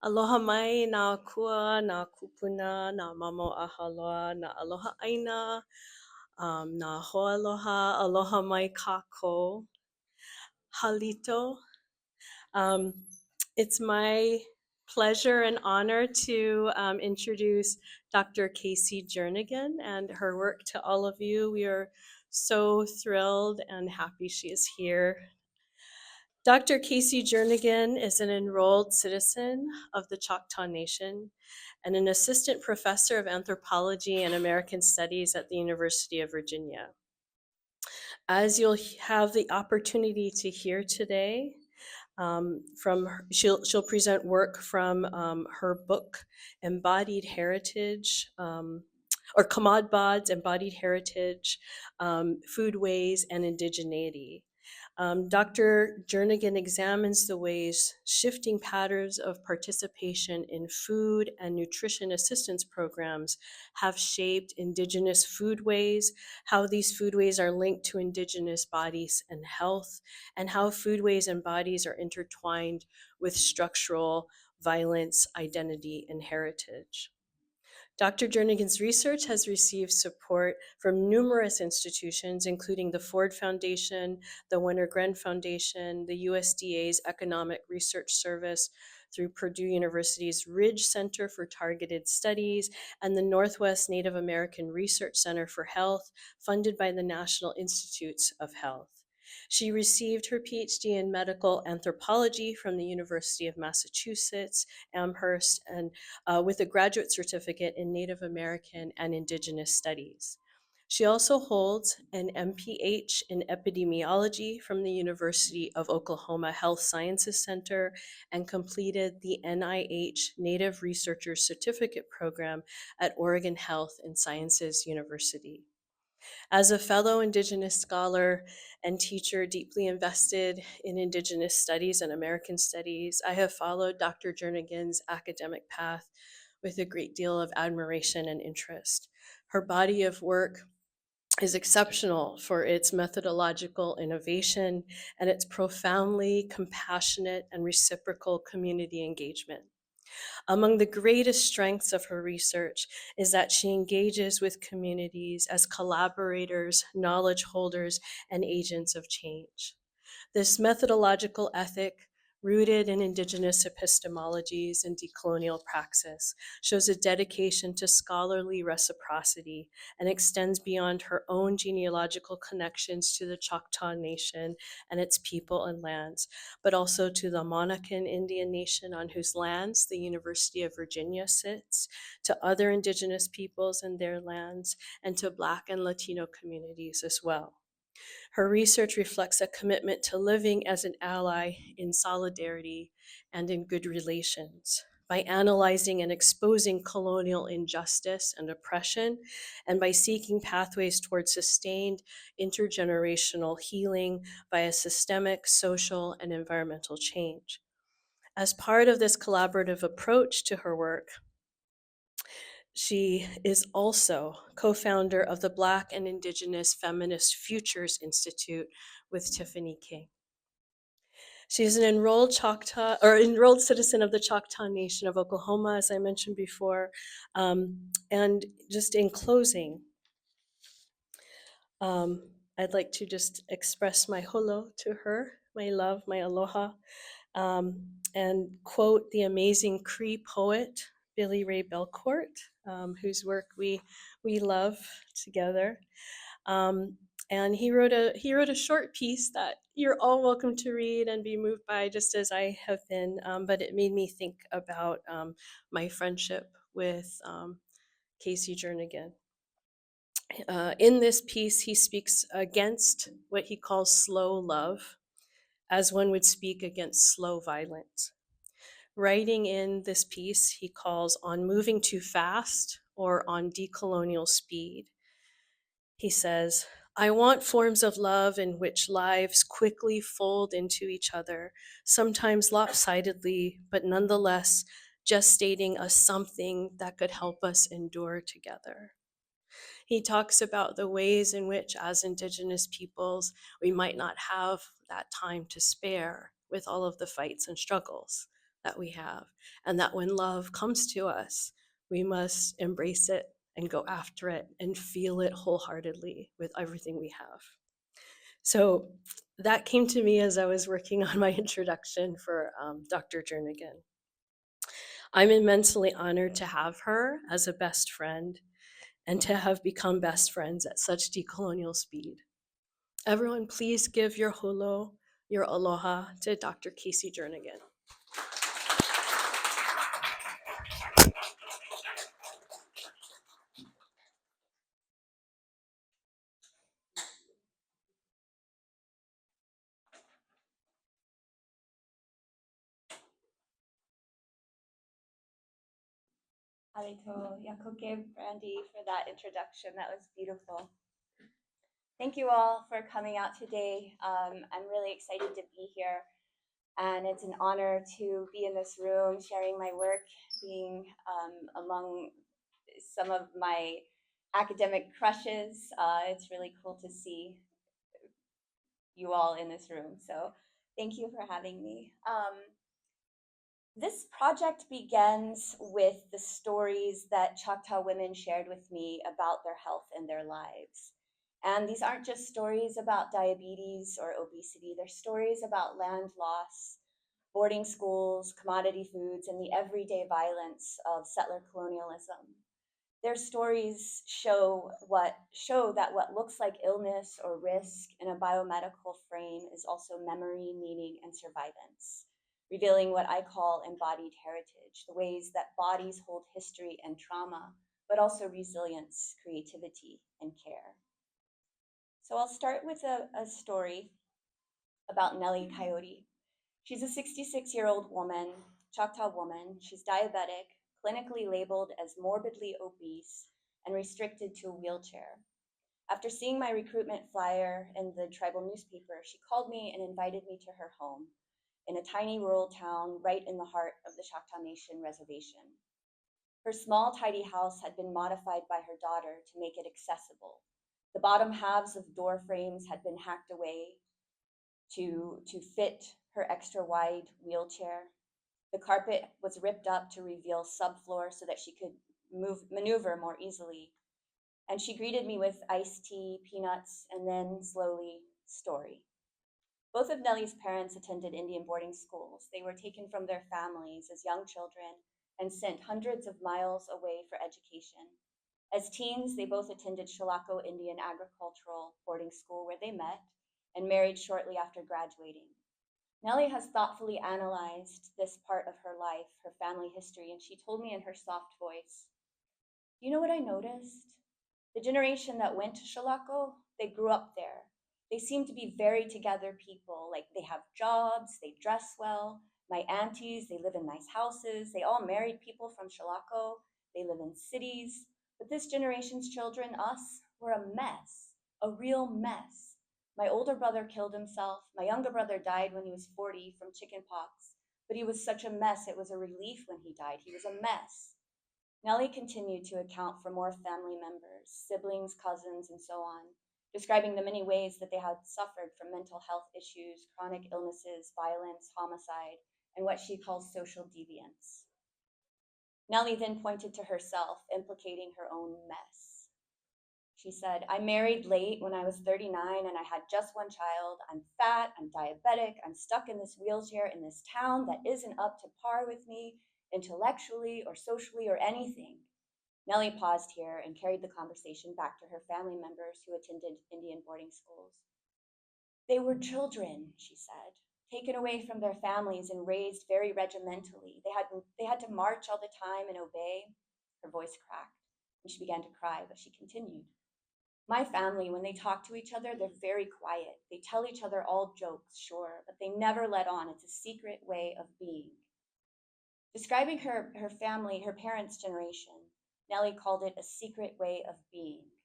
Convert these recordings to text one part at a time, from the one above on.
Aloha mai, na kua, na kupuna, na mamo ahaloa, na aloha aina, na hoaloha, aloha mai kako, halito. Um, it's my pleasure and honor to introduce Dr. Kasey Jernigan and her work to all of you. We are so thrilled and happy she is here. Dr. Kasey Jernigan is an enrolled citizen of the Choctaw Nation and an assistant professor of anthropology and American studies at the University of Virginia. As you'll have the opportunity to hear today, she'll present work from her book, Embodied Heritage, or Commod Bods, Embodied Heritage, Foodways, and Indigeneity. Dr. Jernigan examines the ways shifting patterns of participation in food and nutrition assistance programs have shaped Indigenous foodways, how these foodways are linked to Indigenous bodies and health, and how foodways and bodies are intertwined with structural violence, identity, and heritage. Dr. Jernigan's research has received support from numerous institutions, including the Ford Foundation, the Winter-Gren Foundation, the USDA's Economic Research Service, through Purdue University's Ridge Center for Targeted Studies, and the Northwest Native American Research Center for Health, funded by the National Institutes of Health. She received her PhD in medical anthropology from the University of Massachusetts, Amherst, and with a graduate certificate in Native American and Indigenous Studies. She also holds an MPH in epidemiology from the University of Oklahoma Health Sciences Center and completed the NIH Native Researcher Certificate Program at Oregon Health and Sciences University. As a fellow Indigenous scholar and teacher deeply invested in Indigenous studies and American studies, I have followed Dr. Jernigan's academic path with a great deal of admiration and interest. Her body of work is exceptional for its methodological innovation and its profoundly compassionate and reciprocal community engagement. Among the greatest strengths of her research is that she engages with communities as collaborators, knowledge holders, and agents of change. This methodological ethic, rooted in Indigenous epistemologies and decolonial praxis, shows a dedication to scholarly reciprocity and extends beyond her own genealogical connections to the Choctaw Nation and its people and lands, but also to the Monacan Indian Nation on whose lands the University of Virginia sits, to other Indigenous peoples and their lands, and to Black and Latino communities as well. Her research reflects a commitment to living as an ally in solidarity and in good relations. By analyzing and exposing colonial injustice and oppression, and by seeking pathways towards sustained intergenerational healing via systemic, social, and environmental change. As part of this collaborative approach to her work, she is also co-founder of the Black and Indigenous Feminist Futures Institute with Tiffany King. She is an enrolled enrolled citizen of the Choctaw Nation of Oklahoma, as I mentioned before. And just in closing, I'd like to just express my holo to her, my love, my aloha, and quote the amazing Cree poet, Billy Ray Belcourt, whose work we love together. And he wrote a short piece that you're all welcome to read and be moved by, just as I have been. But it made me think about my friendship with Kasey Jernigan. In this piece, he speaks against what he calls slow love, as one would speak against slow violence. Writing in this piece, he calls on moving too fast or on decolonial speed. He says, I want forms of love in which lives quickly fold into each other, sometimes lopsidedly, but nonetheless gestating a something that could help us endure together. He talks about the ways in which, as Indigenous peoples, we might not have that time to spare with all of the fights and struggles that we have, and that when love comes to us, we must embrace it and go after it and feel it wholeheartedly with everything we have. So that came to me as I was working on my introduction for Dr. Jernigan. I'm immensely honored to have her as a best friend and to have become best friends at such decolonial speed. Everyone, please give your holo, your aloha to Dr. Kasey Jernigan. Alito Yakoke Brandy for that introduction. That was beautiful. Thank you all for coming out today. I'm really excited to be here, and it's an honor to be in this room, sharing my work, being among some of my academic crushes. It's really cool to see you all in this room. So thank you for having me. This project begins with the stories that Choctaw women shared with me about their health and their lives. And these aren't just stories about diabetes or obesity, they're stories about land loss, boarding schools, commodity foods, and the everyday violence of settler colonialism. Their stories show that what looks like illness or risk in a biomedical frame is also memory, meaning, and survivance, revealing what I call embodied heritage, the ways that bodies hold history and trauma, but also resilience, creativity, and care. So I'll start with a story about Nellie Coyote. She's a 66-year-old woman, Choctaw woman. She's diabetic, clinically labeled as morbidly obese, and restricted to a wheelchair. After seeing my recruitment flyer in the tribal newspaper, she called me and invited me to her home in a tiny rural town right in the heart of the Choctaw Nation reservation. Her small, tidy house had been modified by her daughter to make it accessible. The bottom halves of door frames had been hacked away to fit her extra wide wheelchair. The carpet was ripped up to reveal subfloor so that she could maneuver more easily. And she greeted me with iced tea, peanuts, and then slowly, story. Both of Nellie's parents attended Indian boarding schools. They were taken from their families as young children and sent hundreds of miles away for education. As teens, they both attended Chilocco Indian Agricultural Boarding School, where they met and married shortly after graduating. Nellie has thoughtfully analyzed this part of her life, her family history, and she told me in her soft voice, "You know what I noticed? The generation that went to Chilocco, they grew up there. They seem to be very together people. Like they have jobs, they dress well. My aunties, they live in nice houses. They all married people from Chilocco. They live in cities. But this generation's children, us, we're a mess, a real mess. My older brother killed himself. My younger brother died when he was 40 from chickenpox. But he was such a mess, it was a relief when he died. He was a mess." Nellie continued to account for more family members, siblings, cousins, and so on, describing the many ways that they had suffered from mental health issues, chronic illnesses, violence, homicide, and what she calls social deviance. Nellie then pointed to herself, implicating her own mess. She said, "I married late when I was 39 and I had just one child. I'm fat, I'm diabetic, I'm stuck in this wheelchair in this town that isn't up to par with me intellectually or socially or anything." Nellie paused here and carried the conversation back to her family members who attended Indian boarding schools. "They were children," she said, "taken away from their families and raised very regimentally. They had to march all the time and obey." Her voice cracked, and she began to cry, but she continued. "My family, when they talk to each other, they're very quiet. They tell each other all jokes, sure, but they never let on. It's a secret way of being." Describing her family, her parents' generation, Nellie called it a secret way of being.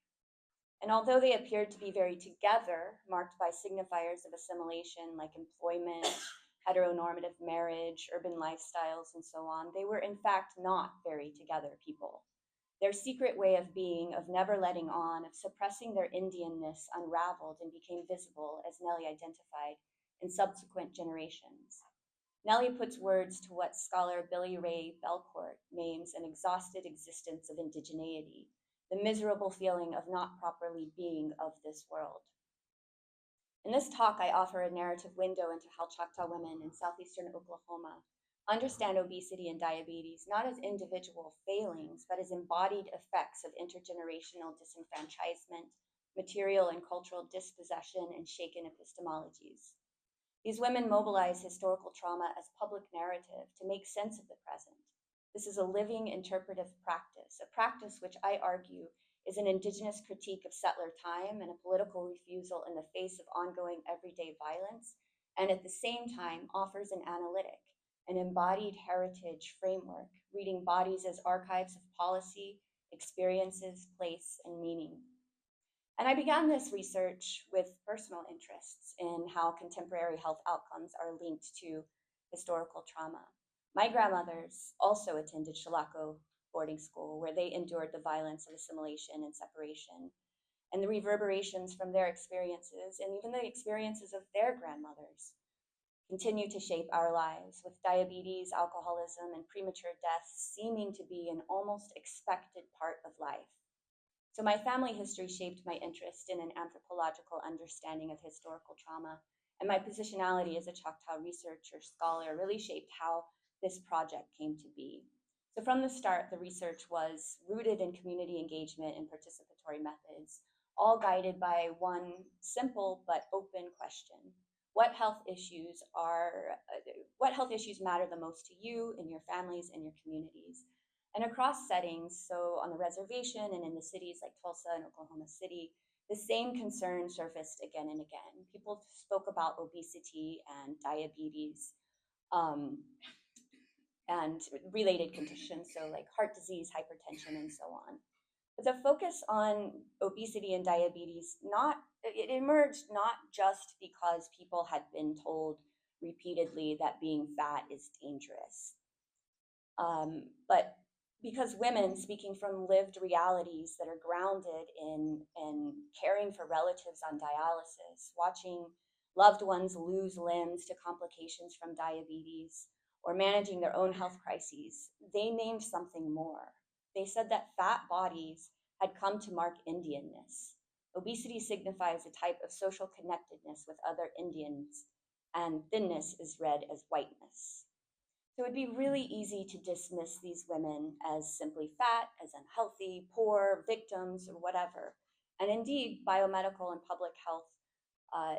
And although they appeared to be very together, marked by signifiers of assimilation like employment, heteronormative marriage, urban lifestyles, and so on, they were in fact not very together people. Their secret way of being, of never letting on, of suppressing their Indianness, unraveled and became visible, as Nellie identified, in subsequent generations. Nellie puts words to what scholar Billy Ray Belcourt names an exhausted existence of indigeneity, the miserable feeling of not properly being of this world. In this talk, I offer a narrative window into how Choctaw women in southeastern Oklahoma understand obesity and diabetes not as individual failings, but as embodied effects of intergenerational disenfranchisement, material and cultural dispossession, and shaken epistemologies. These women mobilize historical trauma as public narrative to make sense of the present. This is a living interpretive practice, a practice which I argue is an Indigenous critique of settler time and a political refusal in the face of ongoing everyday violence, and at the same time offers an analytic, an embodied heritage framework, reading bodies as archives of policy, experiences, place, and meaning. And I began this research with personal interests in how contemporary health outcomes are linked to historical trauma. My grandmothers also attended Shalako boarding school, where they endured the violence of assimilation and separation, and the reverberations from their experiences, and even the experiences of their grandmothers, continue to shape our lives, with diabetes, alcoholism, and premature death seeming to be an almost expected part of life. So my family history shaped my interest in an anthropological understanding of historical trauma, and my positionality as a Choctaw researcher scholar really shaped how this project came to be. So from the start, the research was rooted in community engagement and participatory methods, all guided by one simple but open question. What health issues matter the most to you and your families and your communities? And across settings, so on the reservation and in the cities like Tulsa and Oklahoma City, the same concern surfaced again and again. People spoke about obesity and diabetes and related conditions, so like heart disease, hypertension, and so on. But the focus on obesity and diabetes, it emerged not just because people had been told repeatedly that being fat is dangerous, but because women, speaking from lived realities that are grounded in caring for relatives on dialysis, watching loved ones lose limbs to complications from diabetes, or managing their own health crises, they named something more. They said that fat bodies had come to mark Indianness. Obesity signifies a type of social connectedness with other Indians, and thinness is read as whiteness. So it would be really easy to dismiss these women as simply fat, as unhealthy, poor, victims, or whatever. And indeed, biomedical and public health uh,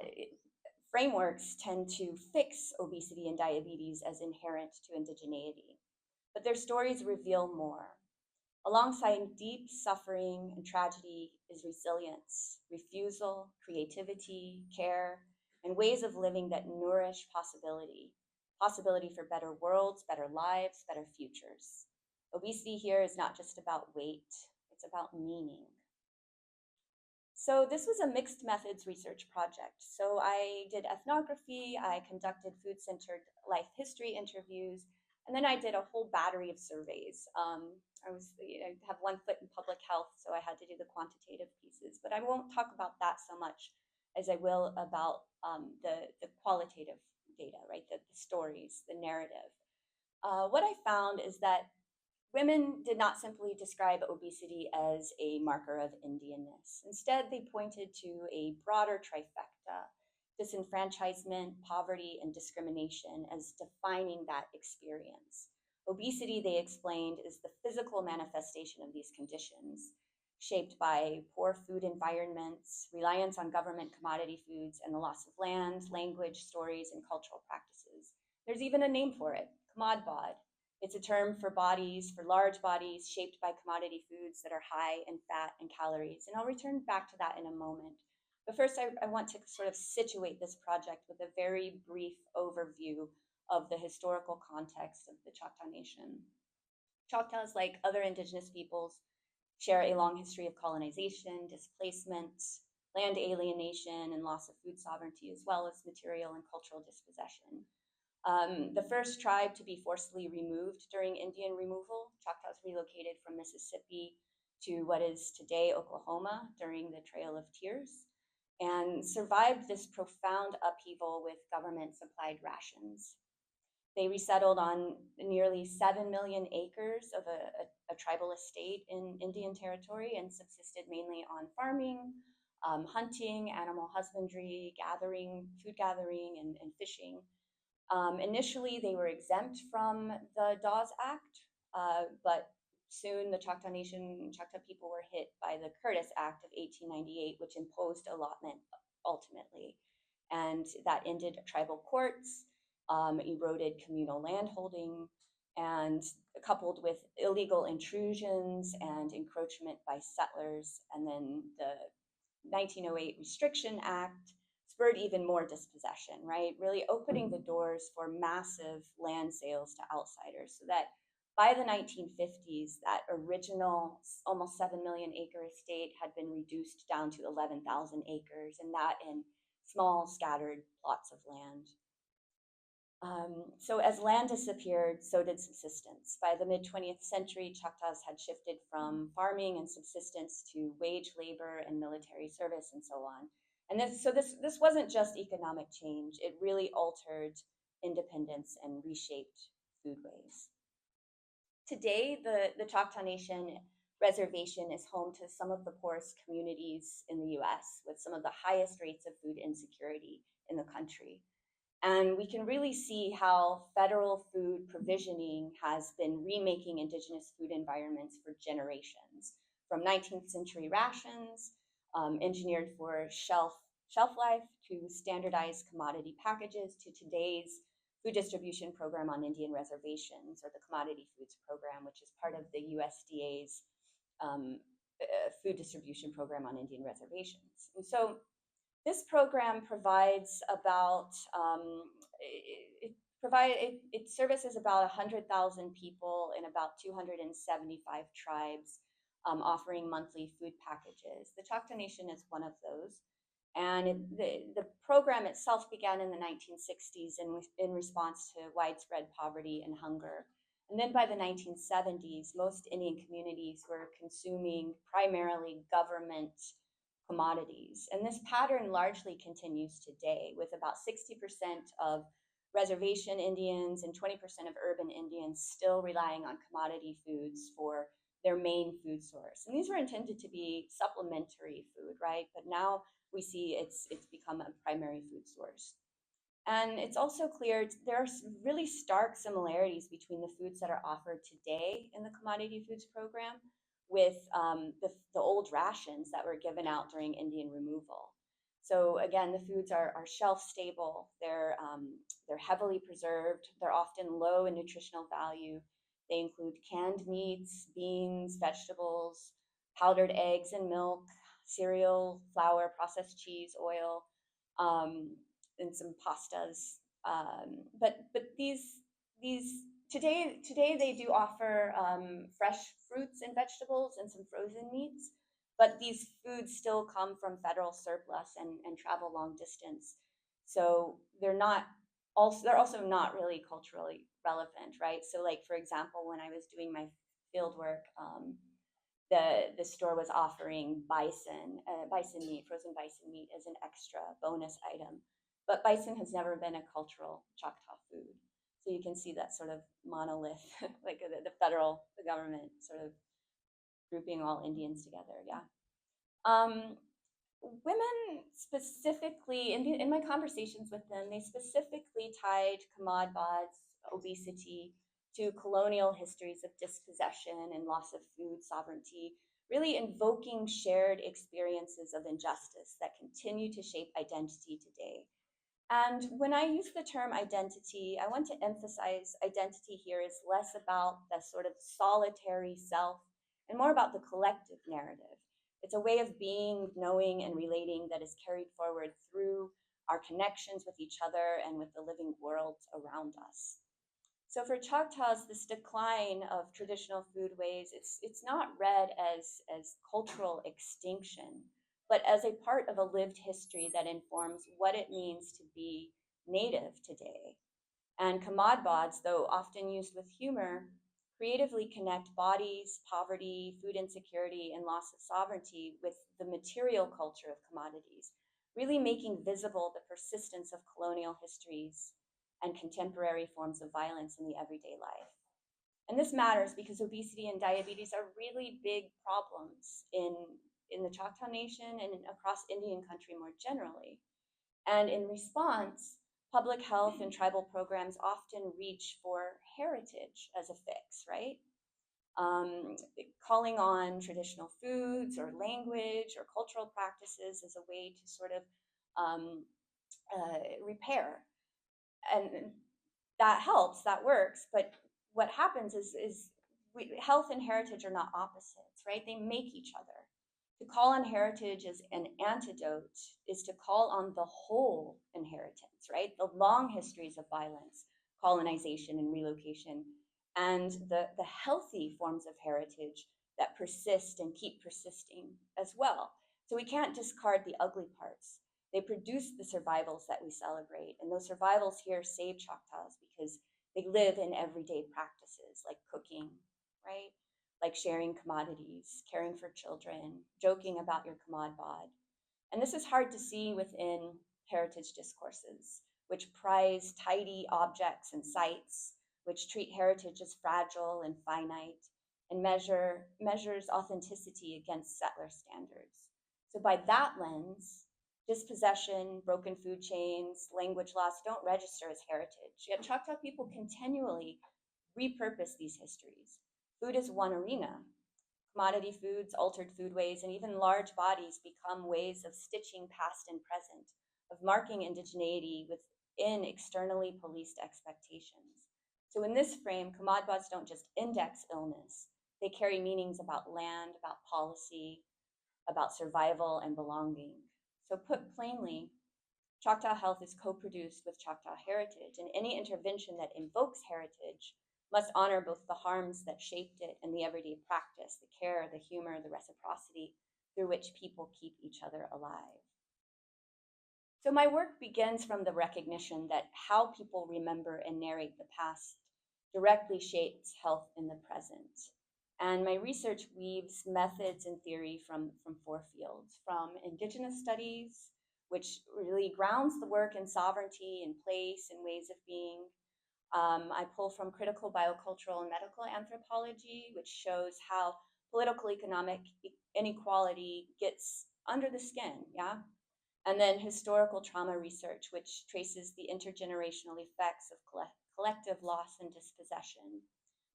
frameworks tend to fix obesity and diabetes as inherent to indigeneity. But their stories reveal more. Alongside deep suffering and tragedy is resilience, refusal, creativity, care, and ways of living that nourish possibility for better worlds, better lives, better futures. Obesity here is not just about weight, it's about meaning. So this was a mixed methods research project. So I did ethnography, I conducted food-centered life history interviews, and then I did a whole battery of surveys. I have one foot in public health, so I had to do the quantitative pieces, but I won't talk about that so much as I will about the qualitative data, right? The stories, the narrative. What I found is that women did not simply describe obesity as a marker of Indianness. Instead, they pointed to a broader trifecta: disenfranchisement, poverty, and discrimination as defining that experience. Obesity, they explained, is the physical manifestation of these conditions, shaped by poor food environments, reliance on government commodity foods, and the loss of land, language, stories, and cultural practices. There's even a name for it: Commod Bod. It's a term for large bodies shaped by commodity foods that are high in fat and calories. And I'll return back to that in a moment. But first, I want to sort of situate this project with a very brief overview of the historical context of the Choctaw Nation. Choctaws, like other Indigenous peoples, share a long history of colonization, displacement, land alienation, and loss of food sovereignty, as well as material and cultural dispossession. The first tribe to be forcibly removed during Indian removal, Choctaws relocated from Mississippi to what is today Oklahoma during the Trail of Tears, and survived this profound upheaval with government-supplied rations. They resettled on nearly 7 million acres of a tribal estate in Indian Territory and subsisted mainly on farming, hunting, animal husbandry, food gathering, and fishing. Initially, they were exempt from the Dawes Act, but soon the Choctaw Nation, Choctaw people were hit by the Curtis Act of 1898, which imposed allotment ultimately. And that ended tribal courts, eroded communal landholding, and coupled with illegal intrusions and encroachment by settlers, and then the 1908 Restriction Act spurred even more dispossession, right? Really opening the doors for massive land sales to outsiders, so that by the 1950s, that original almost 7 million acre estate had been reduced down to 11,000 acres, and that in small scattered plots of land. So as land disappeared, so did subsistence. By the mid-20th century, Choctaws had shifted from farming and subsistence to wage labor and military service and so on. And this wasn't just economic change, it really altered independence and reshaped foodways. Today, the Choctaw Nation Reservation is home to some of the poorest communities in the US, with some of the highest rates of food insecurity in the country. And we can really see how federal food provisioning has been remaking Indigenous food environments for generations, from 19th century rations, engineered for shelf life, to standardized commodity packages, to today's food distribution program on Indian reservations, or the Commodity Foods Program, which is part of the USDA's food distribution program on Indian reservations. And so this program provides about it services about 100,000 people in about 275 tribes, offering monthly food packages. The Choctaw Nation is one of those, and the program itself began in the 1960s in response to widespread poverty and hunger. And then by the 1970s, most Indian communities were consuming primarily government commodities. And this pattern largely continues today, with about 60% of reservation Indians and 20% of urban Indians still relying on commodity foods for their main food source. And these were intended to be supplementary food, right? But now we see it's become a primary food source. And it's also clear there are really stark similarities between the foods that are offered today in the Commodity Foods Program with the old rations that were given out during Indian removal. So again, the foods are shelf stable. They're heavily preserved. They're often low in nutritional value. They include canned meats, beans, vegetables, powdered eggs and milk, cereal, flour, processed cheese, oil, and some pastas. But these today they do offer fresh fruits and vegetables and some frozen meats, but these foods still come from federal surplus and travel long distance. So they're also not really culturally relevant, right? So like, for example, when I was doing my field work, the store was offering bison meat, frozen bison meat, as an extra bonus item. But bison has never been a cultural Choctaw food. So you can see that sort of monolith, like the government sort of grouping all Indians together, yeah. Women specifically, in my conversations with them, they specifically tied Commod Bods, obesity, to colonial histories of dispossession and loss of food sovereignty, really invoking shared experiences of injustice that continue to shape identity today. And when I use the term identity, I want to emphasize identity here is less about the sort of solitary self and more about the collective narrative. It's a way of being, knowing, and relating that is carried forward through our connections with each other and with the living world around us. So for Choctaws, this decline of traditional foodways, it's not read as cultural extinction, but as a part of a lived history that informs what it means to be native today. And Commod Bods, though often used with humor, creatively connect bodies, poverty, food insecurity, and loss of sovereignty with the material culture of commodities, really making visible the persistence of colonial histories and contemporary forms of violence in the everyday life. And this matters because obesity and diabetes are really big problems in the Choctaw Nation and across Indian country more generally. And in response, public health and tribal programs often reach for heritage as a fix, right? Calling on traditional foods or language or cultural practices as a way to sort of repair. And that helps, that works. But what happens is health and heritage are not opposites, right? They make each other. To call on heritage as an antidote is to call on the whole inheritance, right? The long histories of violence, colonization, and relocation, and the healthy forms of heritage that persist and keep persisting as well. So we can't discard the ugly parts. They produce the survivals that we celebrate, and those survivals here save Choctaws because they live in everyday practices like cooking, right? Like sharing commodities, caring for children, joking about your Commod Bod. And this is hard to see within heritage discourses, which prize tidy objects and sites, which treat heritage as fragile and finite, and measures authenticity against settler standards. So by that lens, dispossession, broken food chains, language loss don't register as heritage. Yet Choctaw people continually repurpose these histories. Food is one arena. Commodity foods, altered foodways, and even large bodies become ways of stitching past and present, of marking indigeneity within externally policed expectations. So in this frame, Commod Bods don't just index illness, they carry meanings about land, about policy, about survival and belonging. So put plainly, Choctaw Health is co-produced with Choctaw Heritage, and any intervention that invokes heritage must honor both the harms that shaped it and the everyday practice, the care, the humor, the reciprocity through which people keep each other alive. So my work begins from the recognition that how people remember and narrate the past directly shapes health in the present. And my research weaves methods and theory from four fields, from Indigenous studies, which really grounds the work in sovereignty and place and ways of being. I pull from critical biocultural and medical anthropology, which shows how political economic inequality gets under the skin, yeah? And then historical trauma research, which traces the intergenerational effects of collective loss and dispossession.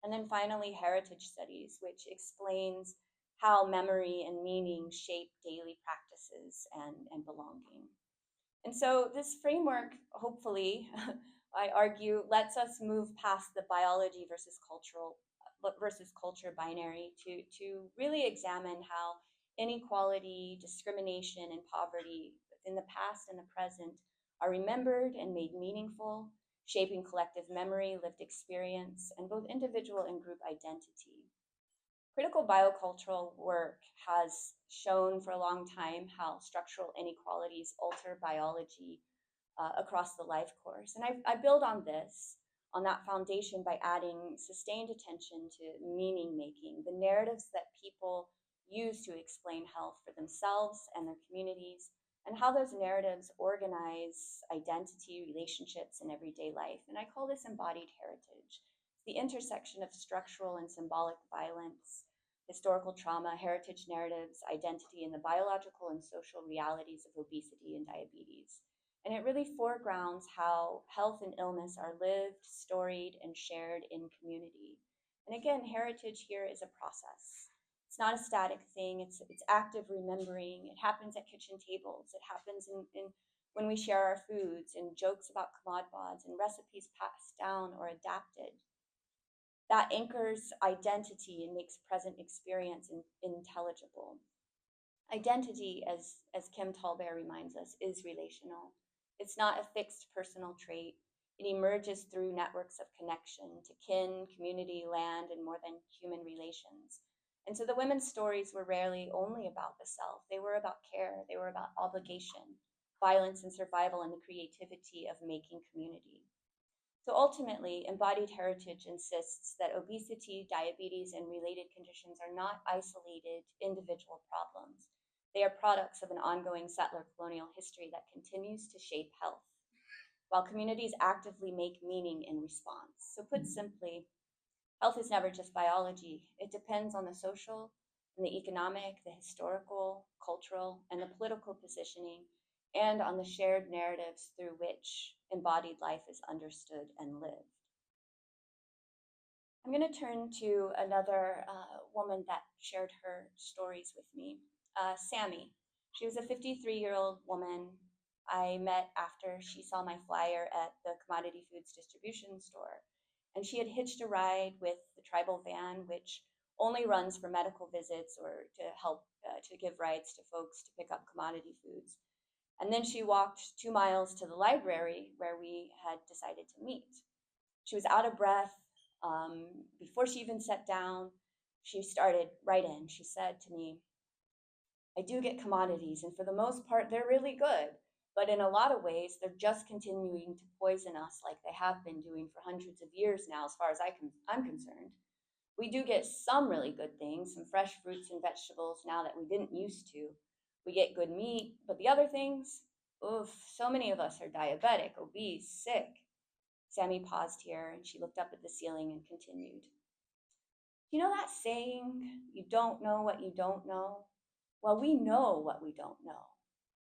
And then finally, heritage studies, which explains how memory and meaning shape daily practices and belonging. And so this framework, hopefully, I argue, lets us move past the biology versus culture binary to really examine how inequality, discrimination, and poverty in the past and the present are remembered and made meaningful, shaping collective memory, lived experience, and both individual and group identity. Critical biocultural work has shown for a long time how structural inequalities alter biology across the life course. And I build on that foundation by adding sustained attention to meaning making, the narratives that people use to explain health for themselves and their communities, and how those narratives organize identity, relationships, and everyday life. And I call this embodied heritage, the intersection of structural and symbolic violence, historical trauma, heritage narratives, identity, and the biological and social realities of obesity and diabetes. And it really foregrounds how health and illness are lived, storied, and shared in community. And again, heritage here is a process. It's not a static thing, it's active remembering. It happens at kitchen tables. It happens in when we share our foods, and jokes about Commod Bods, and recipes passed down or adapted. That anchors identity and makes present experience intelligible. Identity, as Kim Tallbear reminds us, is relational. It's not a fixed personal trait. It emerges through networks of connection to kin, community, land, and more than human relations. And so the women's stories were rarely only about the self. They were about care. They were about obligation, violence and survival, and the creativity of making community. So ultimately, embodied heritage insists that obesity, diabetes, and related conditions are not isolated individual problems. They are products of an ongoing settler colonial history that continues to shape health. while communities actively make meaning in response. So put simply, health is never just biology. It depends on the social and the economic, the historical, cultural, and the political positioning, and on the shared narratives through which embodied life is understood and lived. I'm going to turn to another woman that shared her stories with me, Sammy. She was a 53-year-old woman I met after she saw my flyer at the commodity foods distribution store. And she had hitched a ride with the tribal van, which only runs for medical visits or to help to give rides to folks to pick up commodity foods. And then she walked 2 miles to the library where we had decided to meet. She was out of breath. Before she even sat down, she started right in. She said to me, I do get commodities, and for the most part, they're really good. But in a lot of ways, they're just continuing to poison us like they have been doing for hundreds of years now, as far as I'm concerned. We do get some really good things, some fresh fruits and vegetables now that we didn't used to. We get good meat, but the other things, oof, so many of us are diabetic, obese, sick. Sammy paused here and she looked up at the ceiling and continued. You know that saying, you don't know what you don't know? Well, we know what we don't know.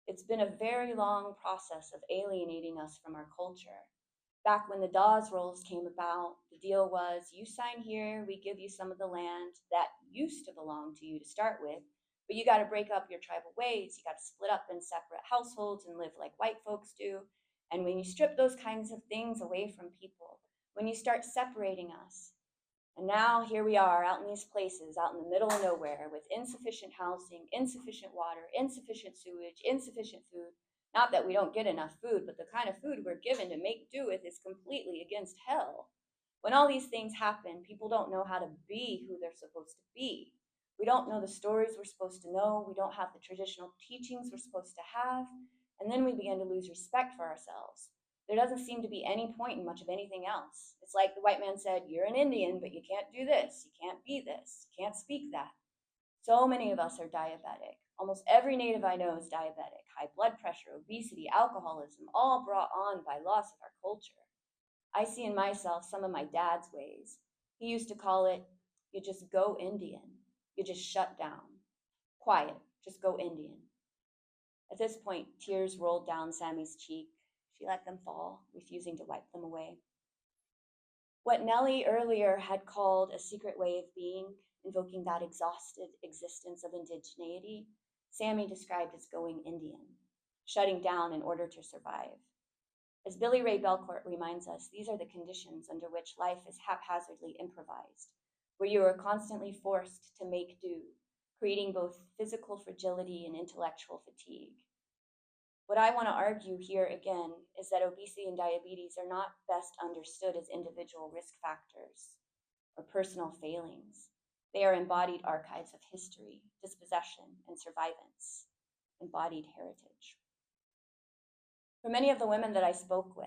It's been a very long process of alienating us from our culture. Back when the Dawes rolls came about, the deal was you sign here, we give you some of the land that used to belong to you to start with, but you got to break up your tribal ways. You got to split up in separate households and live like white folks do. And when you strip those kinds of things away from people, when you start separating us, and now here we are out in these places, out in the middle of nowhere with insufficient housing, insufficient water, insufficient sewage, insufficient food. Not that we don't get enough food, but the kind of food we're given to make do with is completely against hell. When all these things happen, people don't know how to be who they're supposed to be. We don't know the stories we're supposed to know. We don't have the traditional teachings we're supposed to have. And then we begin to lose respect for ourselves. There doesn't seem to be any point in much of anything else. It's like the white man said, you're an Indian, but you can't do this, you can't be this, you can't speak that. So many of us are diabetic. Almost every Native I know is diabetic. High blood pressure, obesity, alcoholism, all brought on by loss of our culture. I see in myself some of my dad's ways. He used to call it, you just go Indian. You just shut down. Quiet, just go Indian. At this point, tears rolled down Sammy's cheek. She let them fall, refusing to wipe them away. What Nellie earlier had called a secret way of being, invoking that exhausted existence of indigeneity, Sammy described as going Indian, shutting down in order to survive. As Billy Ray Belcourt reminds us, these are the conditions under which life is haphazardly improvised, where you are constantly forced to make do, creating both physical fragility and intellectual fatigue. What I want to argue here again is that obesity and diabetes are not best understood as individual risk factors or personal failings. They are embodied archives of history, dispossession, and survivance, embodied heritage. For many of the women that I spoke with,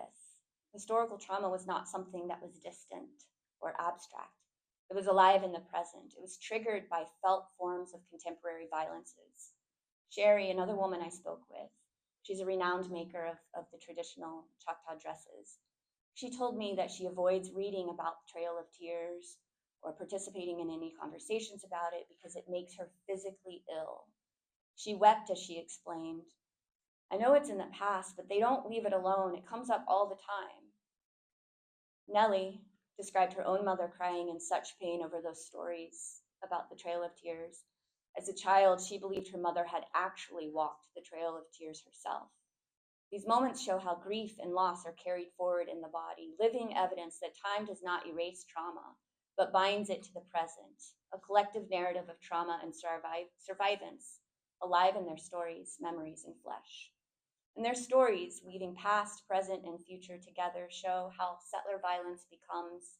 historical trauma was not something that was distant or abstract. It was alive in the present. It was triggered by felt forms of contemporary violences. Sherry, another woman I spoke with, she's a renowned maker of the traditional Choctaw dresses. She told me that she avoids reading about the Trail of Tears or participating in any conversations about it because it makes her physically ill. She wept as she explained, I know it's in the past, but they don't leave it alone. It comes up all the time. Nellie described her own mother crying in such pain over those stories about the Trail of Tears. As a child, she believed her mother had actually walked the Trail of Tears herself. These moments show how grief and loss are carried forward in the body, living evidence that time does not erase trauma, but binds it to the present, a collective narrative of trauma and survivance, alive in their stories, memories, and flesh. And their stories, weaving past, present, and future together, show how settler violence becomes,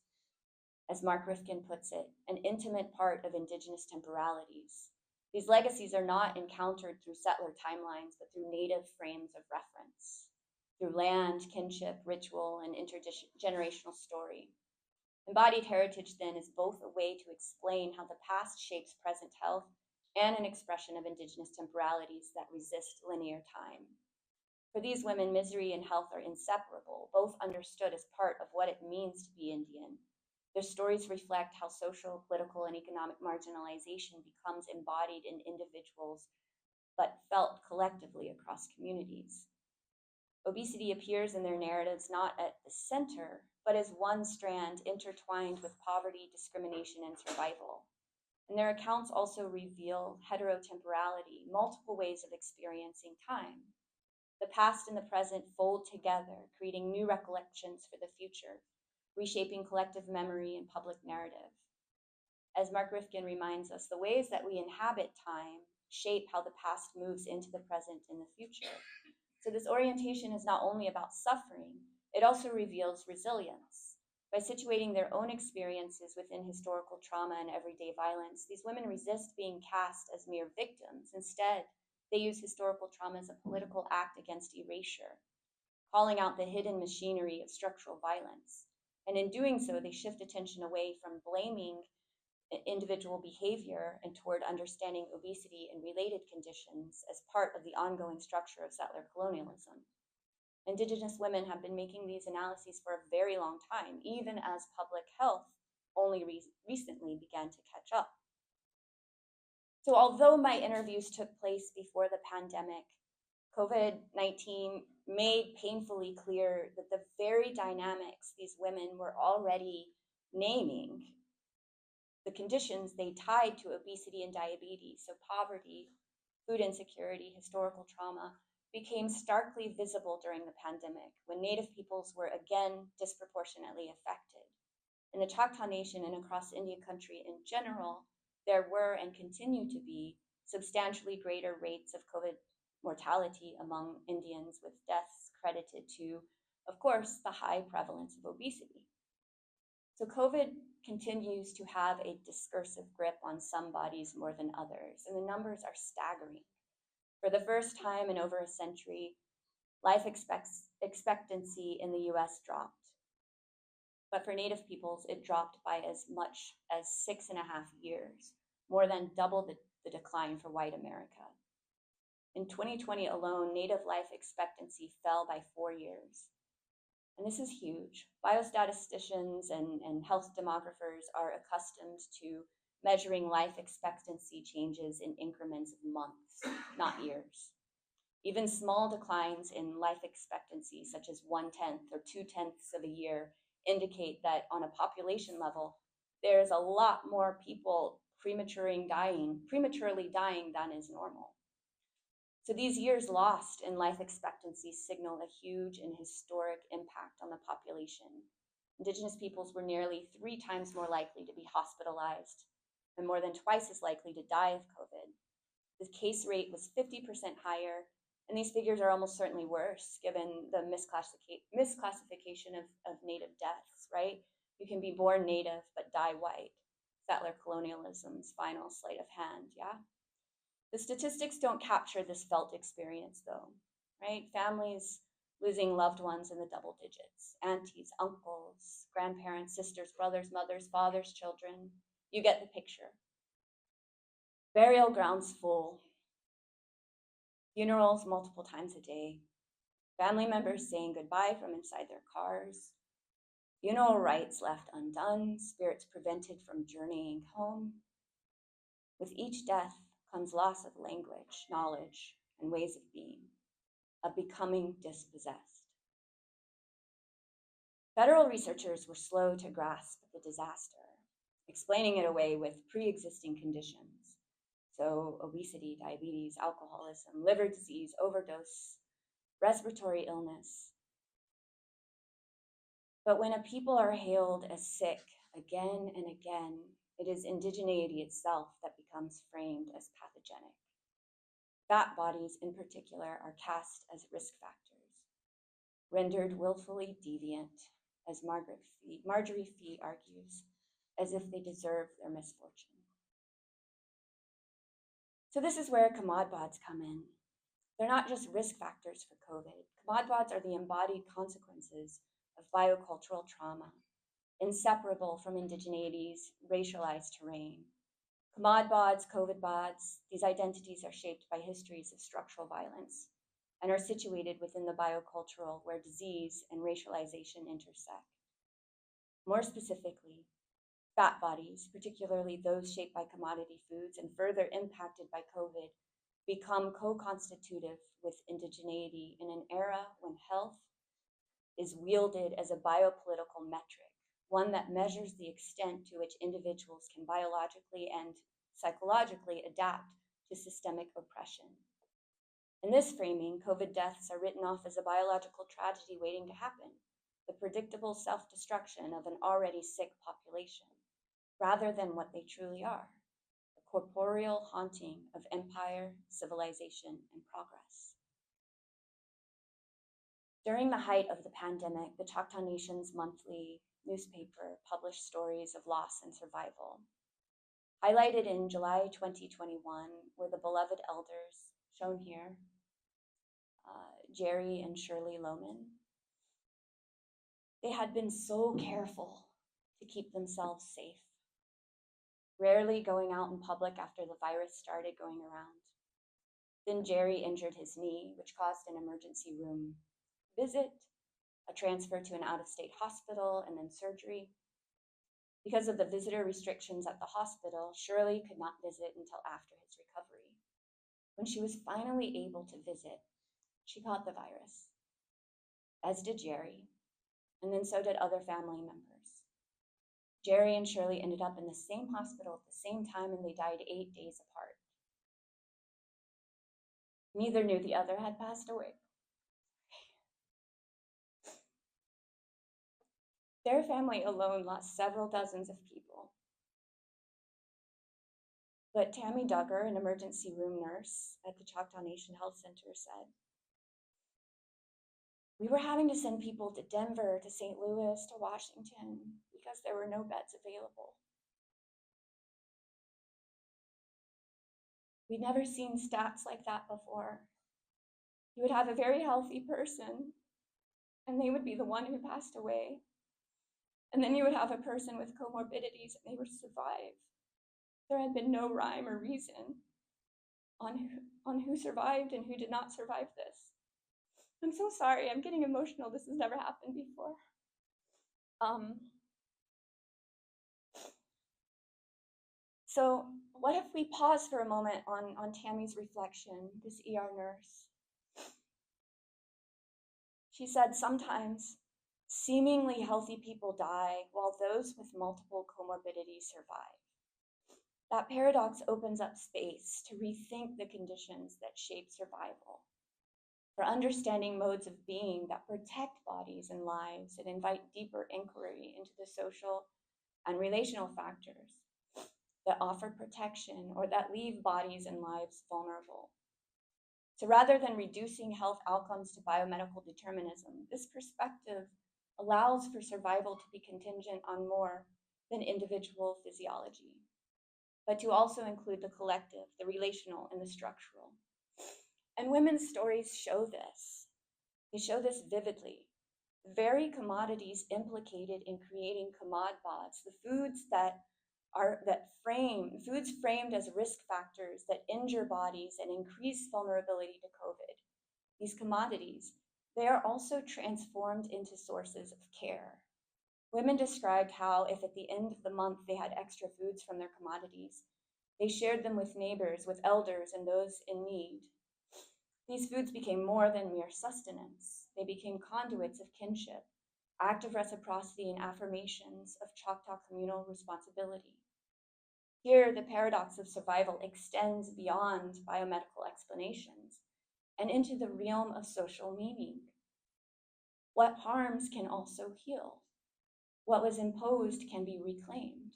as Mark Rifkin puts it, an intimate part of Indigenous temporalities. These legacies are not encountered through settler timelines, but through Native frames of reference, through land, kinship, ritual, and intergenerational story. Embodied heritage, then, is both a way to explain how the past shapes present health and an expression of Indigenous temporalities that resist linear time. For these women, misery and health are inseparable, both understood as part of what it means to be Indian. Their stories reflect how social, political, and economic marginalization becomes embodied in individuals, but felt collectively across communities. Obesity appears in their narratives not at the center, but as one strand intertwined with poverty, discrimination, and survival. And their accounts also reveal heterotemporality, multiple ways of experiencing time. The past and the present fold together, creating new recollections for the future, reshaping collective memory and public narrative. As Mark Rifkin reminds us, the ways that we inhabit time shape how the past moves into the present and the future. So this orientation is not only about suffering, it also reveals resilience. By situating their own experiences within historical trauma and everyday violence, these women resist being cast as mere victims. Instead, they use historical trauma as a political act against erasure, calling out the hidden machinery of structural violence. And in doing so, they shift attention away from blaming individual behavior and toward understanding obesity and related conditions as part of the ongoing structure of settler colonialism. Indigenous women have been making these analyses for a very long time, even as public health only recently began to catch up. So although my interviews took place before the pandemic, COVID-19 made painfully clear that the very dynamics these women were already naming, the conditions they tied to obesity and diabetes, so poverty, food insecurity, historical trauma, became starkly visible during the pandemic when Native peoples were again disproportionately affected. In the Choctaw Nation and across Indian country in general, there were and continue to be substantially greater rates of COVID mortality among Indians, with deaths credited to, of course, the high prevalence of obesity. So COVID continues to have a discursive grip on some bodies more than others, and the numbers are staggering. For the first time in over a century, life expectancy in the US dropped. But for Native peoples, it dropped by as much as 6.5 years, more than double the decline for white America. In 2020 alone, Native life expectancy fell by 4 years. And this is huge. Biostatisticians and health demographers are accustomed to measuring life expectancy changes in increments of months, not years. Even small declines in life expectancy, such as 1/10 or 2/10 of a year, indicate that on a population level, there's a lot more people prematurely dying than is normal. So these years lost in life expectancy signal a huge and historic impact on the population. Indigenous peoples were nearly 3 times more likely to be hospitalized and more than twice as likely to die of COVID. The case rate was 50% higher, and these figures are almost certainly worse given the misclassification of Native deaths, right? You can be born Native but die white. Settler colonialism's final sleight of hand, yeah? The statistics don't capture this felt experience though, right? Families losing loved ones in the double digits, aunties, uncles, grandparents, sisters, brothers, mothers, fathers, children. You get the picture. Burial grounds full, funerals multiple times a day, family members saying goodbye from inside their cars, funeral rites left undone, spirits prevented from journeying home. With each death comes loss of language, knowledge, and ways of being, of becoming dispossessed. Federal researchers were slow to grasp the disaster, explaining it away with pre-existing conditions. So obesity, diabetes, alcoholism, liver disease, overdose, respiratory illness. But when a people are hailed as sick again and again, it is indigeneity itself that becomes framed as pathogenic. Fat bodies in particular are cast as risk factors, rendered willfully deviant, as Marjorie Fee argues, as if they deserve their misfortune. So this is where Commod Bods come in. They're not just risk factors for COVID. Commod Bods are the embodied consequences of biocultural trauma, inseparable from indigeneity's racialized terrain. Commod Bods, COVID Bods, these identities are shaped by histories of structural violence, and are situated within the biocultural where disease and racialization intersect. More specifically, fat bodies, particularly those shaped by commodity foods and further impacted by COVID, become co-constitutive with indigeneity in an era when health is wielded as a biopolitical metric, one that measures the extent to which individuals can biologically and psychologically adapt to systemic oppression. In this framing, COVID deaths are written off as a biological tragedy waiting to happen, the predictable self-destruction of an already sick population, rather than what they truly are, the corporeal haunting of empire, civilization, and progress. During the height of the pandemic, the Choctaw Nation's monthly newspaper published stories of loss and survival. Highlighted in July 2021 were the beloved elders, shown here, Jerry and Shirley Lohman. They had been so careful to keep themselves safe, rarely going out in public after the virus started going around. Then Jerry injured his knee, which caused an emergency room visit, a transfer to an out-of-state hospital, and then surgery. Because of the visitor restrictions at the hospital, Shirley could not visit until after his recovery. When she was finally able to visit, she caught the virus, as did Jerry, and then so did other family members. Jerry and Shirley ended up in the same hospital at the same time, and they died 8 days apart. Neither knew the other had passed away. Their family alone lost several dozens of people. But Tammy Duggar, an emergency room nurse at the Choctaw Nation Health Center, said, "We were having to send people to Denver, to St. Louis, to Washington, because there were no beds available. We'd never seen stats like that before. You would have a very healthy person, and they would be the one who passed away. And then you would have a person with comorbidities, and they would survive. There had been no rhyme or reason on who survived and who did not survive this." I'm so sorry, I'm getting emotional. This has never happened before. So what if we pause for a moment on Tammy's reflection, this ER nurse? She said, "Sometimes seemingly healthy people die while those with multiple comorbidities survive. That paradox opens up space to rethink the conditions that shape survival, for understanding modes of being that protect bodies and lives and invite deeper inquiry into the social and relational factors that offer protection or that leave bodies and lives vulnerable." So rather than reducing health outcomes to biomedical determinism, this perspective allows for survival to be contingent on more than individual physiology, but to also include the collective, the relational, and the structural. And women's stories show this. They show this vividly. The very commodities implicated in creating Commod Bods, the foods foods framed as risk factors that injure bodies and increase vulnerability to COVID. These commodities, they are also transformed into sources of care. Women described how if at the end of the month they had extra foods from their commodities, they shared them with neighbors, with elders, and those in need. These foods became more than mere sustenance. They became conduits of kinship, act of reciprocity, and affirmations of Choctaw communal responsibility. Here, the paradox of survival extends beyond biomedical explanations and into the realm of social meaning. What harms can also heal. What was imposed can be reclaimed.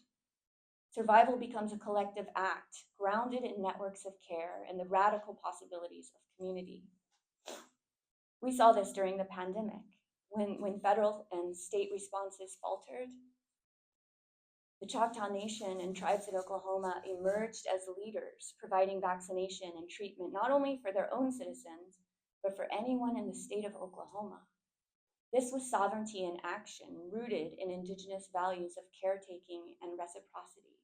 Survival becomes a collective act, grounded in networks of care and the radical possibilities of community. We saw this during the pandemic, when federal and state responses faltered. The Choctaw Nation and tribes in Oklahoma emerged as leaders, providing vaccination and treatment not only for their own citizens, but for anyone in the state of Oklahoma. This was sovereignty in action, rooted in Indigenous values of caretaking and reciprocity.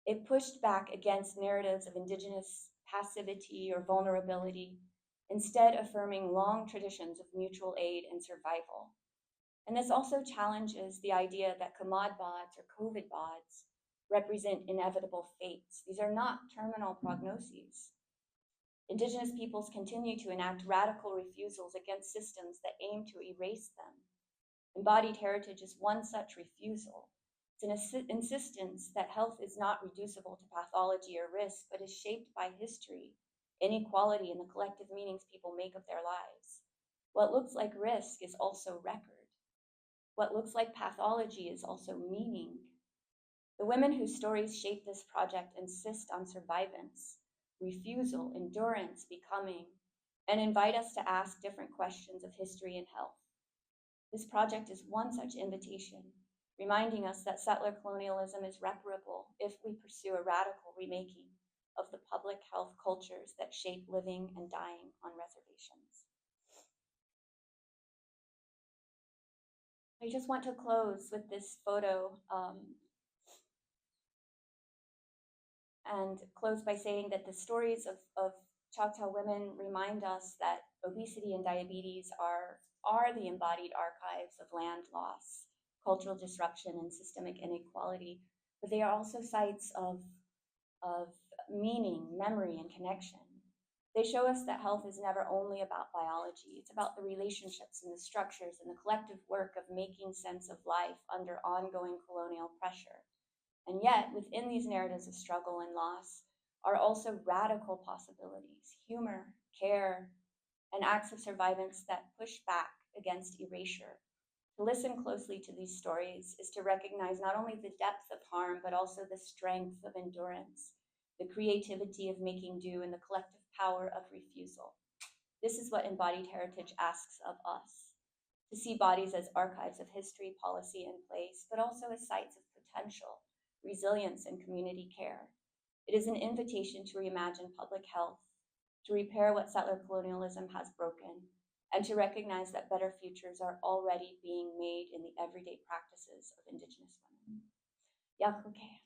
It pushed back against narratives of Indigenous passivity or vulnerability instead affirming long traditions of mutual aid and survival. And this also challenges the idea that Commod Bods or COVID Bods represent inevitable fates. These are not terminal prognoses. Indigenous peoples continue to enact radical refusals against systems that aim to erase them. Embodied heritage is one such refusal. It's an insistence that health is not reducible to pathology or risk, but is shaped by history, inequality, and the collective meanings people make of their lives. What looks like risk is also record. What looks like pathology is also meaning. The women whose stories shape this project insist on survivance, refusal, endurance, becoming, and invite us to ask different questions of history and health. This project is one such invitation, reminding us that settler colonialism is reparable if we pursue a radical remaking of the public health cultures that shape living and dying on reservations. I just want to close with this photo and close by saying that the stories of Choctaw women remind us that obesity and diabetes are the embodied archives of land loss, cultural disruption, and systemic inequality, but they are also sites of meaning, memory, and connection. They show us that health is never only about biology. It's about the relationships and the structures and the collective work of making sense of life under ongoing colonial pressure. And yet, within these narratives of struggle and loss are also radical possibilities, humor, care, and acts of survivance that push back against erasure. To listen closely to these stories is to recognize not only the depth of harm, but also the strength of endurance, the creativity of making do, and the collective power of refusal. This is what embodied heritage asks of us, to see bodies as archives of history, policy, and place, but also as sites of potential, resilience, and community care. It is an invitation to reimagine public health, to repair what settler colonialism has broken, and to recognize that better futures are already being made in the everyday practices of Indigenous women. Yakuke.